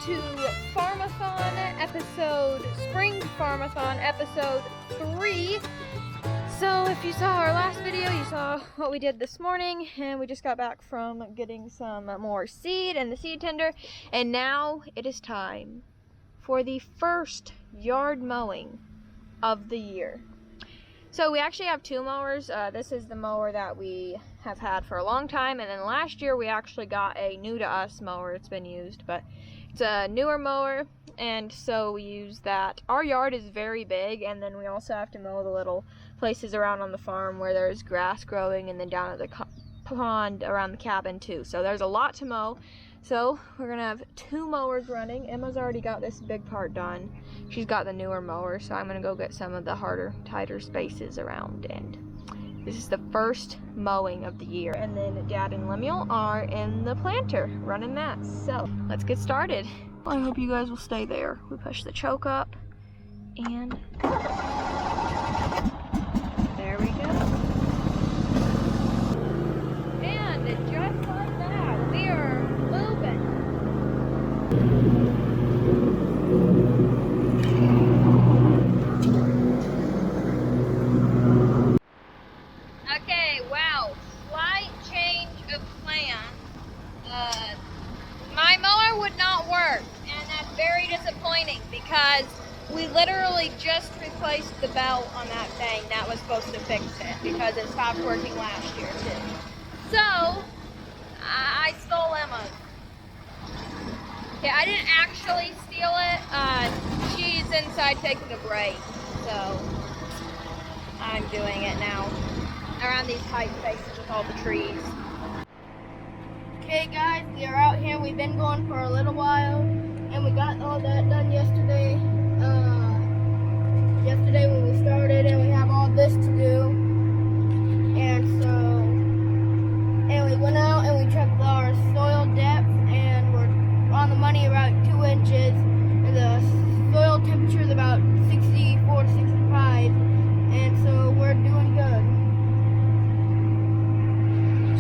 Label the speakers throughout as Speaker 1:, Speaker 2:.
Speaker 1: to Spring Farmathon episode 3. So if you saw our last video, you saw what we did this morning, and we just got back from getting some more seed and the seed tender, and now it is time for the first yard mowing of the year. So we actually have two mowers. This is the mower that we have had for a long time, and then last year we actually got a new to us mower. It's been used, but it's a newer mower, and so we use that. Our yard is very big, and then we also have to mow the little places around on the farm where there's grass growing, and then down at the pond around the cabin too. So there's a lot to mow. So we're gonna have two mowers running. Emma's already got this big part done. She's got the newer mower, so I'm gonna go get some of the harder, tighter spaces around, and this is the first mowing of the year. And then Dad and Lemuel are in the planter running that. So let's get started. I hope you guys will stay there. We push the choke up, and there we go. And just like that, we are moving. Okay, wow, slight change of plan. My mower would not work, and that's very disappointing because we literally just replaced the belt on that thing that was supposed to fix it because it stopped working last year too. So I stole Emma's. Okay, I didn't actually steal it. She's inside taking a break, so I'm doing it now around these tight spaces with all the trees.
Speaker 2: Okay guys, we are out here. We've been going for a little while, and we got all that done yesterday. Yesterday when we started, and we have all this to do. And we went out and we checked our soil depth, and we're on the money about 2 inches, and the soil temperature is about 64 to 65, and so we're doing good.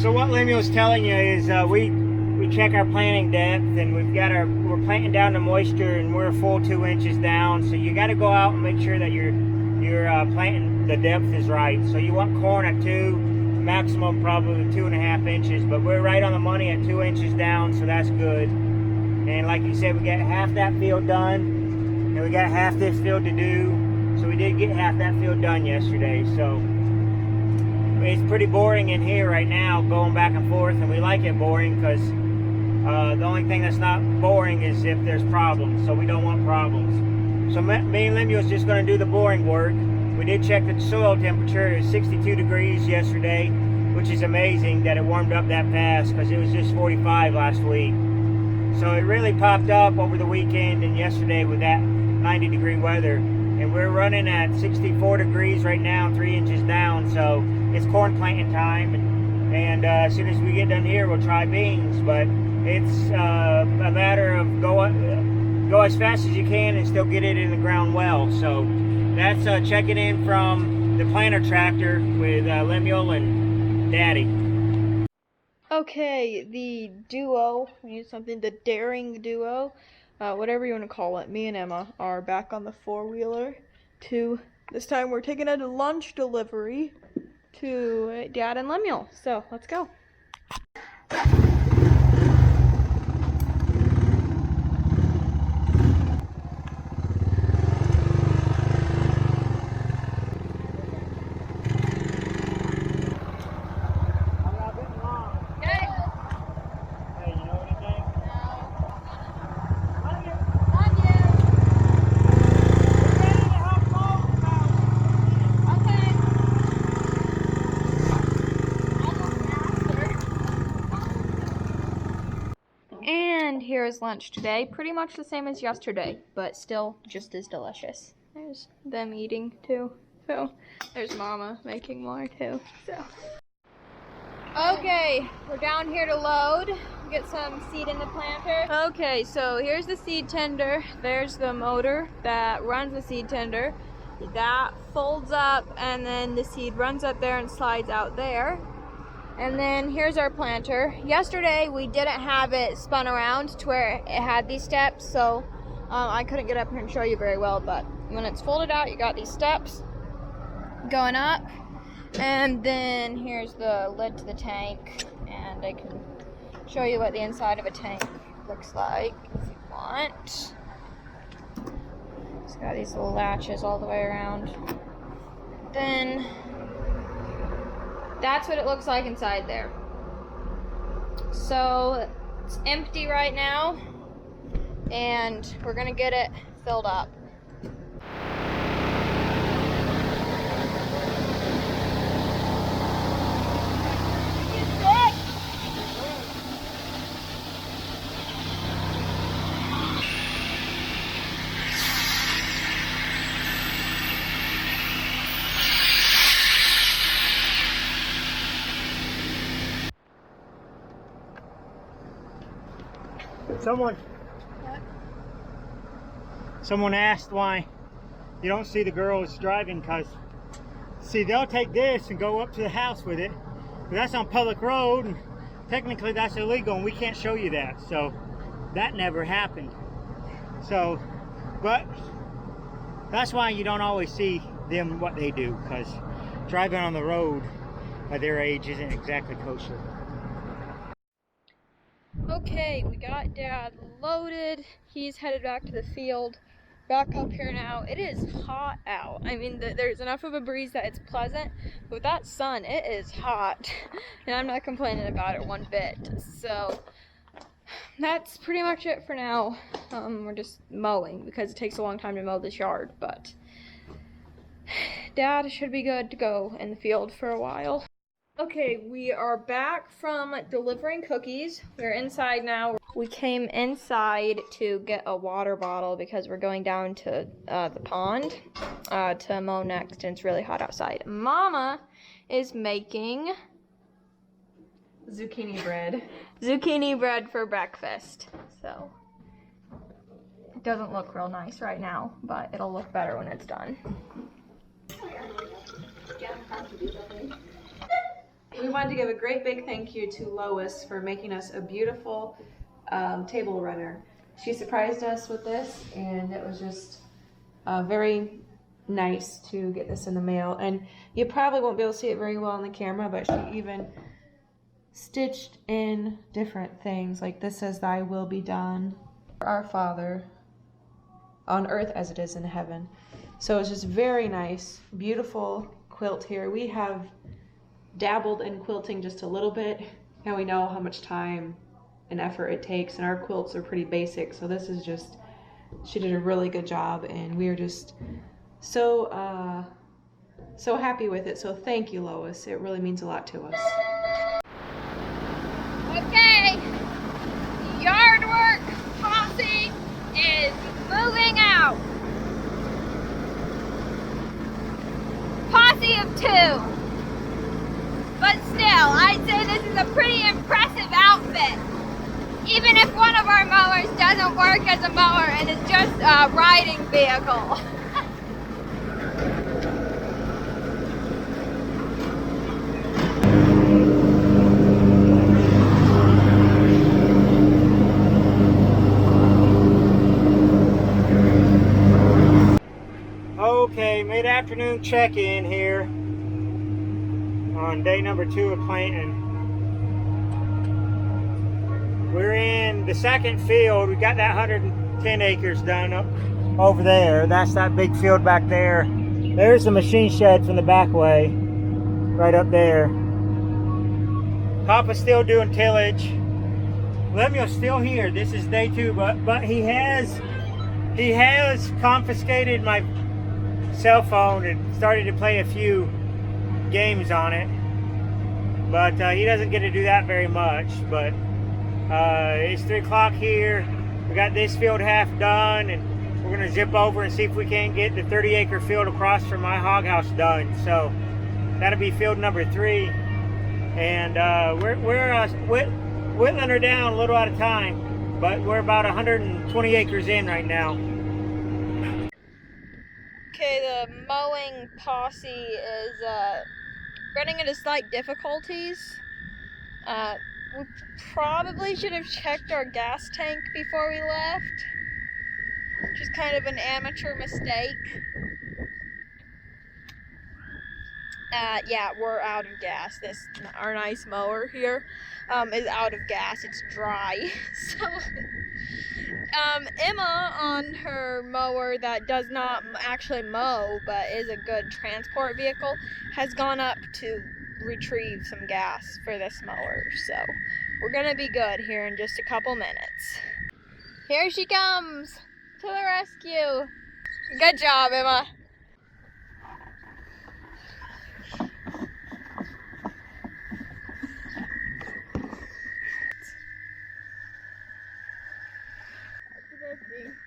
Speaker 3: So what Lemuel's telling you is we check our planting depth, and we're planting down the moisture, and we're a full 2 inches down. So you got to go out and make sure that your planting the depth is right. So you want corn at 2, maximum probably 2.5 inches, but we're right on the money at 2 inches down, so that's good. And like you said, we got half that field done, and we got half this field to do. So we did get half that field done yesterday. So it's pretty boring in here right now, going back and forth, and we like it boring because the only thing that's not boring is if there's problems, so we don't want problems. So me and Lemuel's just going to do the boring work. We did check the soil temperature. It was 62 degrees yesterday, which is amazing that it warmed up that fast because it was just 45 last week. So it really popped up over the weekend and yesterday with that 90-degree weather. And we're running at 64 degrees right now, 3 inches down, so it's corn planting time, and as soon as we get done here, we'll try beans. But it's a matter of go as fast as you can and still get it in the ground well. So that's checking in from the planter tractor with Lemuel and Daddy.
Speaker 1: Okay, the duo, we need something, the daring duo, whatever you want to call it, me and Emma are back on the four-wheeler this time we're taking a lunch delivery to Dad and Lemuel. So let's go. And here is lunch today. Pretty much the same as yesterday, but still just as delicious. There's them eating too. So there's Mama making more too. So okay, we're down here to load, get some seed in the planter. Okay, so here's the seed tender. There's the motor that runs the seed tender. That folds up, and then the seed runs up there and slides out there. And then here's our planter. Yesterday we didn't have it spun around to where it had these steps, so I couldn't get up here and show you very well, but when it's folded out, you got these steps going up. And then here's the lid to the tank, and I can show you what the inside of a tank looks like if you want. It's got these little latches all the way around. Then that's what it looks like inside there. So it's empty right now, and we're gonna get it filled up.
Speaker 3: Someone asked why you don't see the girls driving, because see, they'll take this and go up to the house with it, but that's on public road and technically that's illegal and we can't show you that, so that never happened. So, but that's why you don't always see them what they do, because driving on the road at their age isn't exactly kosher.
Speaker 1: Okay, we got Dad loaded. He's headed back to the field. Back up here now. It is hot out. I mean, there's enough of a breeze that it's pleasant, but with that sun, it is hot. And I'm not complaining about it one bit. So, that's pretty much it for now. We're just mowing because it takes a long time to mow this yard, but Dad should be good to go in the field for a while. Okay, we are back from delivering cookies. We're inside now. We came inside to get a water bottle because we're going down to the pond to mow next, and it's really hot outside. Mama is making
Speaker 4: zucchini bread.
Speaker 1: Zucchini bread for breakfast. So, it doesn't look real nice right now, but it'll look better when it's done.
Speaker 4: We wanted to give a great big thank you to Lois for making us a beautiful table runner. She surprised us with this, and it was just very nice to get this in the mail. And you probably won't be able to see it very well on the camera, but she even stitched in different things. Like this says, "Thy will be done, our Father, on earth as it is in heaven." So it's just very nice, beautiful quilt here. We have dabbled in quilting just a little bit, and we know how much time and effort it takes, and our quilts are pretty basic, so this is just, she did a really good job, and we are just so happy with it. So thank you, Lois. It really means a lot to us.
Speaker 1: Okay, yard work posse is moving out. Posse of 2. But still, I'd say this is a pretty impressive outfit. Even if one of our mowers doesn't work as a mower and is just a riding vehicle.
Speaker 3: Okay, mid-afternoon check-in here on day number 2 of planting. We're in the second field. We got that 110 acres done up over there. That's that big field back there. There's the machine shed from the back way, right up there. Papa's still doing tillage. Lemuel's still here. This is day 2, but he has confiscated my cell phone and started to play a few games on it, but he doesn't get to do that very much. But it's 3 o'clock here. We got this field half done, and we're gonna zip over and see if we can get the 30-acre field across from my hog house done. So that'll be field number 3, and we're whittling her down a little at a time, but we're about 120 acres in right now.
Speaker 1: Okay, the mowing posse is running into slight difficulties. We probably should have checked our gas tank before we left, which is kind of an amateur mistake. Yeah, we're out of gas. Our nice mower here is out of gas. It's dry. So Emma on her mower that does not actually mow but is a good transport vehicle has gone up to retrieve some gas for this mower. So we're gonna be good here in just a couple minutes. Here she comes to the rescue. Good job, Emma.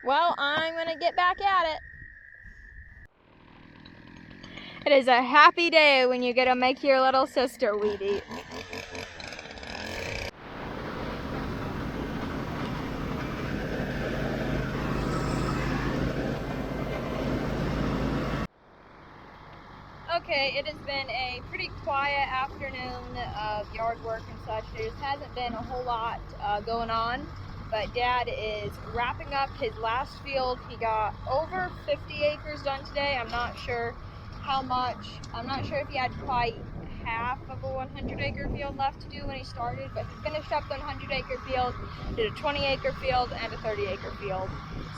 Speaker 1: Well, I'm gonna get back at it. It is a happy day when you get to make your little sister weed eat. Okay, it has been a pretty quiet afternoon of yard work and such. There just hasn't been a whole lot going on. But Dad is wrapping up his last field. He got over 50 acres done today. I'm not sure how much. I'm not sure if he had quite half of a 100-acre field left to do when he started, but he finished up the 100-acre field, did a 20-acre field, and a 30-acre field.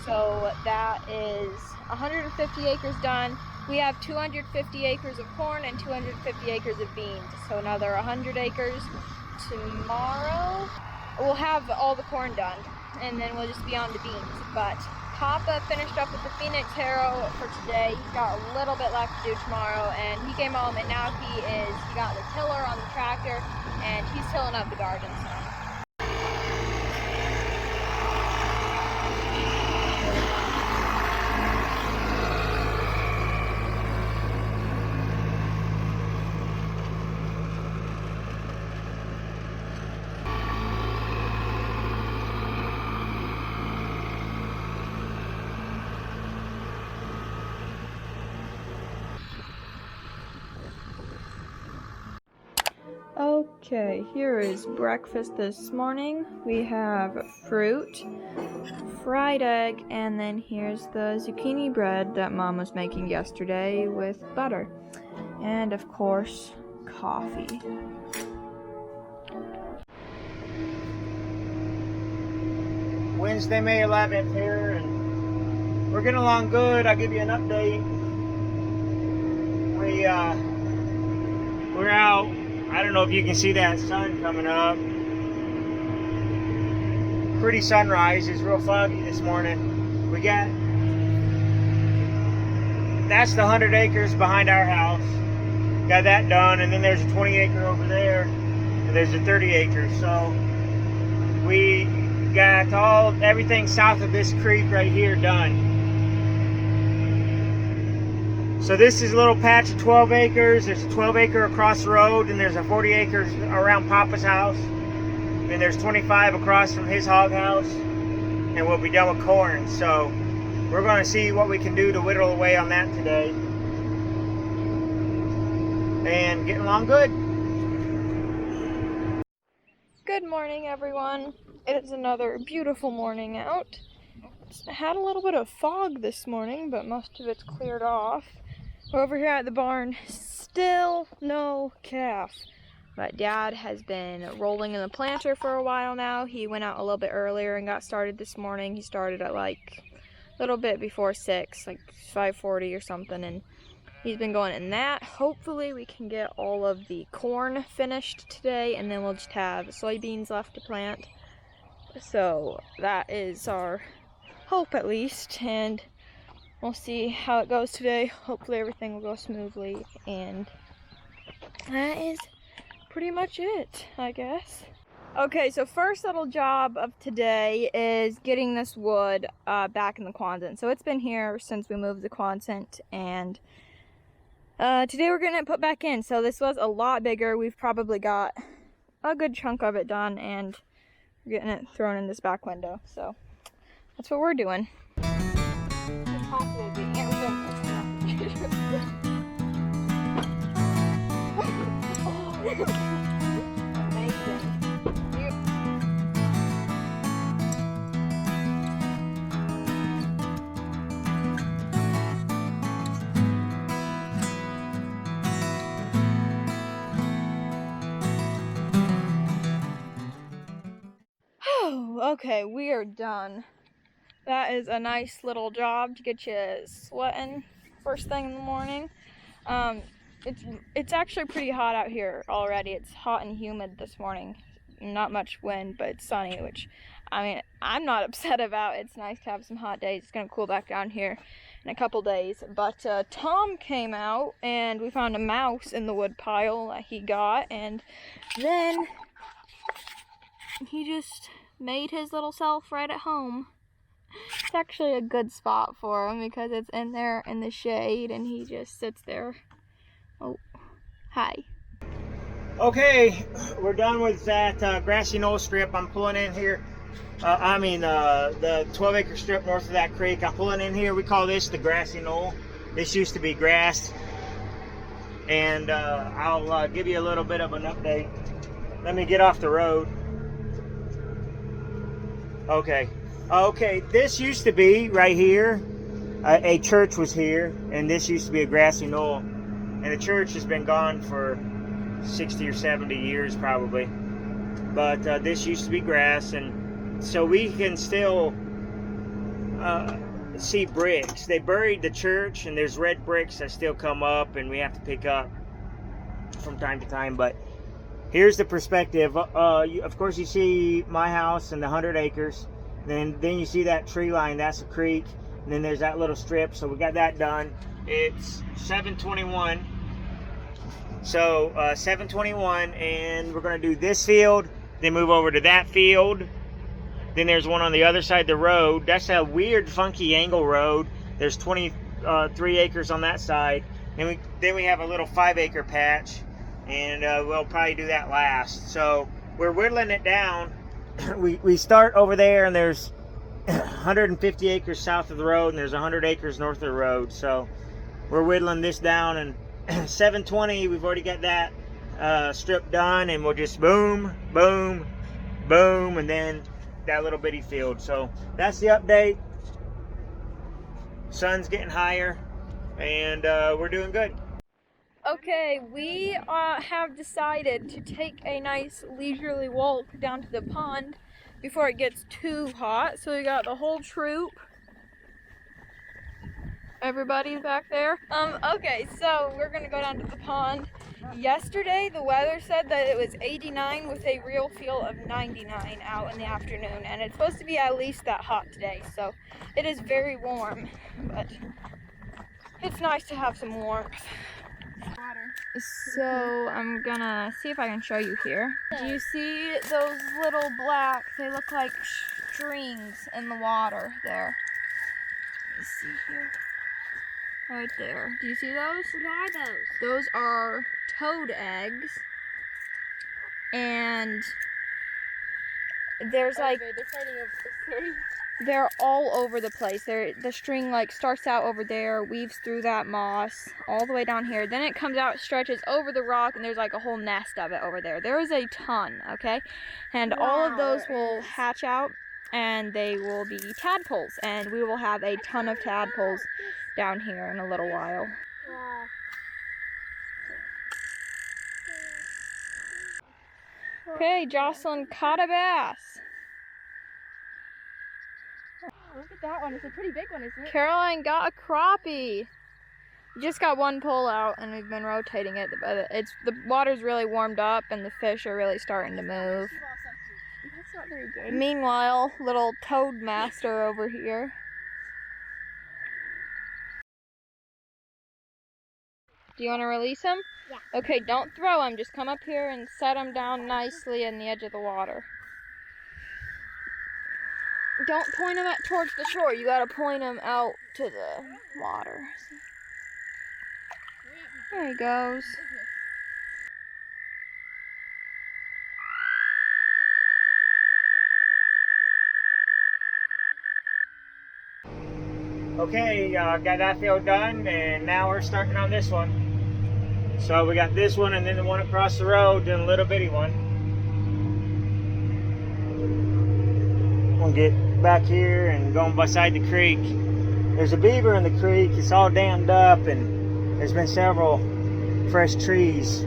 Speaker 1: So that is 150 acres done. We have 250 acres of corn and 250 acres of beans. So another 100 acres tomorrow. We'll have all the corn done, and then we'll just be on to beans. But Papa finished up with the Phoenix Harrow for today. He's got a little bit left to do tomorrow, and he came home, and now he got the tiller on the tractor, and he's tilling up the garden some. Okay, here is breakfast this morning. We have fruit, fried egg, and then here's the zucchini bread that Mom was making yesterday with butter. And of course, coffee.
Speaker 3: Wednesday, May 11th here, and we're getting along good. I'll give you an update. We're out. I don't know if you can see that sun coming up. Pretty sunrise. It's real foggy this morning. That's the 100 acres behind our house. Got that done, and then there's a 20 acre over there, and there's a 30 acres. So we got everything south of this creek right here done. So this is a little patch of 12 acres. There's a 12 acre across the road, and there's a 40 acres around Papa's house. Then there's 25 across from his hog house, and we'll be done with corn. So we're going to see what we can do to whittle away on that today. And getting along good.
Speaker 1: Good morning, everyone. It is another beautiful morning out. Had a little bit of fog this morning, but most of it's cleared off. We're over here at the barn, still no calf. But Dad has been rolling in the planter for a while now. He went out a little bit earlier and got started this morning. He started at like a little bit before 6, like 5:40 or something, and he's been going in that. Hopefully we can get all of the corn finished today, and then we'll just have soybeans left to plant. So that is our hope, at least, and we'll see how it goes today. Hopefully everything will go smoothly, and that is pretty much it, I guess. Okay, so first little job of today is getting this wood back in the Quonset. So it's been here since we moved the Quonset, and today we're getting it put back in. So this was a lot bigger. We've probably got a good chunk of it done, and we're getting it thrown in this back window. So that's what we're doing. Amazing. Okay, we are done. That is a nice little job to get you sweating first thing in the morning. It's actually pretty hot out here already. It's hot and humid this morning. Not much wind, but it's sunny, which, I mean, I'm not upset about. It's nice to have some hot days. It's gonna cool back down here in a couple days. But Tom came out and we found a mouse in the wood pile that he got, and then he just made his little self right at home. It's actually a good spot for him because it's in there in the shade and he just sits there. Oh, hi.
Speaker 3: Okay, we're done with that grassy knoll strip. I'm pulling in here. The 12-acre strip north of that creek. I'm pulling in here. We call this the grassy knoll. This used to be grass. And I'll give you a little bit of an update. Let me get off the road. Okay, this used to be right here. A church was here, and this used to be a grassy knoll. And the church has been gone for 60 or 70 years probably. But this used to be grass, and so we can still see bricks. They buried the church, and there's red bricks that still come up, and we have to pick up from time to time. But here's the perspective. Of course, you see my house and the 100 acres. Then you see that tree line. That's a creek. And then there's that little strip. So we got that done. It's 7:21. So 7:21, and we're going to do this field. Then move over to that field. Then there's one on the other side of the road. That's a weird, funky angle road. There's 23 acres on that side. And then we have a little 5-acre patch. And we'll probably do that last. So we're whittling it down. We start over there, and there's 150 acres south of the road, and there's 100 acres north of the road. So we're whittling this down, and 7:20, we've already got that strip done, and we'll just boom, boom, boom, and then that little bitty field. So that's the update. Sun's getting higher, and we're doing good.
Speaker 1: Okay, we have decided to take a nice leisurely walk down to the pond before it gets too hot. So we got the whole troop. Everybody's back there. Okay, so we're gonna go down to the pond. Yesterday, the weather said that it was 89 with a real feel of 99 out in the afternoon, and it's supposed to be at least that hot today, so it is very warm, but it's nice to have some warmth. So I'm gonna see if I can show you here. Do you see those little black, they look like strings in the water there? Let me see here. Right there. Do you see those?
Speaker 2: What are those?
Speaker 1: Those are toad eggs. And there's like, they're all over the place. The string like starts out over there, weaves through that moss all the way down here. Then it comes out, stretches over the rock, and there's like a whole nest of it over there. There is a ton, okay? And all of those will hatch out, and they will be tadpoles. And we will have a ton of tadpoles down here in a little while.
Speaker 2: Wow.
Speaker 1: Okay, Jocelyn caught a bass.
Speaker 2: Look at that one. It's a pretty big one, isn't it?
Speaker 1: Caroline got a crappie. Just got one pull out, and we've been rotating it, but the water's really warmed up, and the fish are really starting to move.
Speaker 2: That's not very good.
Speaker 1: Meanwhile, little toad master over here. Do you want to release him?
Speaker 2: Yeah.
Speaker 1: Okay, don't throw him. Just come up here and set him down nicely in the edge of the water. Don't point him towards the shore. You gotta point him out to the water. There he goes.
Speaker 3: Okay, got that field done, and now we're starting on this one. So we got this one, and then the one across the road, then a little bitty one. We'll get back here and going beside the creek. There's a beaver in the creek. It's all dammed up, and there's been several fresh trees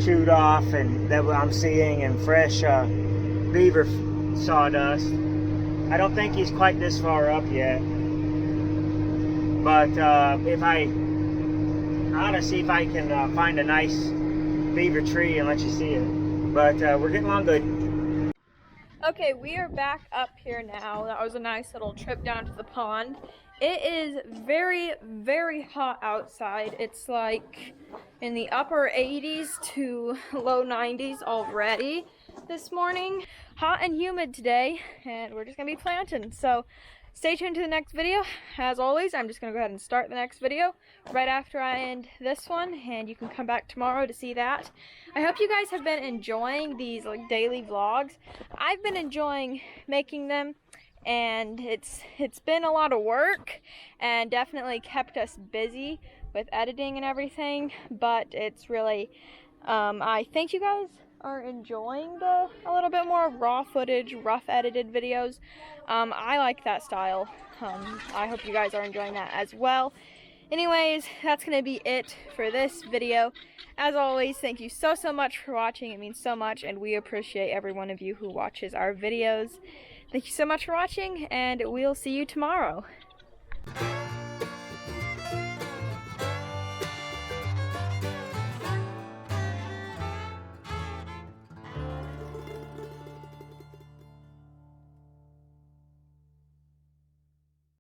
Speaker 3: chewed off, and that I'm seeing, and fresh beaver sawdust. I don't think he's quite this far up yet. But if I want to see if I can find a nice beaver tree and let you see it. But we're getting along good.
Speaker 1: Okay, we are back up here now. That was a nice little trip down to the pond. It is very, very hot outside. It's like in the upper 80s to low 90s already this morning. Hot and humid today, and we're just gonna be planting. So stay tuned to the next video. As always, I'm just gonna go ahead and start the next video right after I end this one, and you can come back tomorrow to see that. I hope you guys have been enjoying these like daily vlogs. I've been enjoying making them, and it's been a lot of work and definitely kept us busy with editing and everything, but it's really I think you guys are enjoying a little bit more raw footage, rough edited videos. I like that style. I hope you guys are enjoying that as well. Anyways, that's gonna be it for this video. As always, thank you so much for watching. It means so much, and we appreciate every one of you who watches our videos. Thank you so much for watching, and we'll see you tomorrow.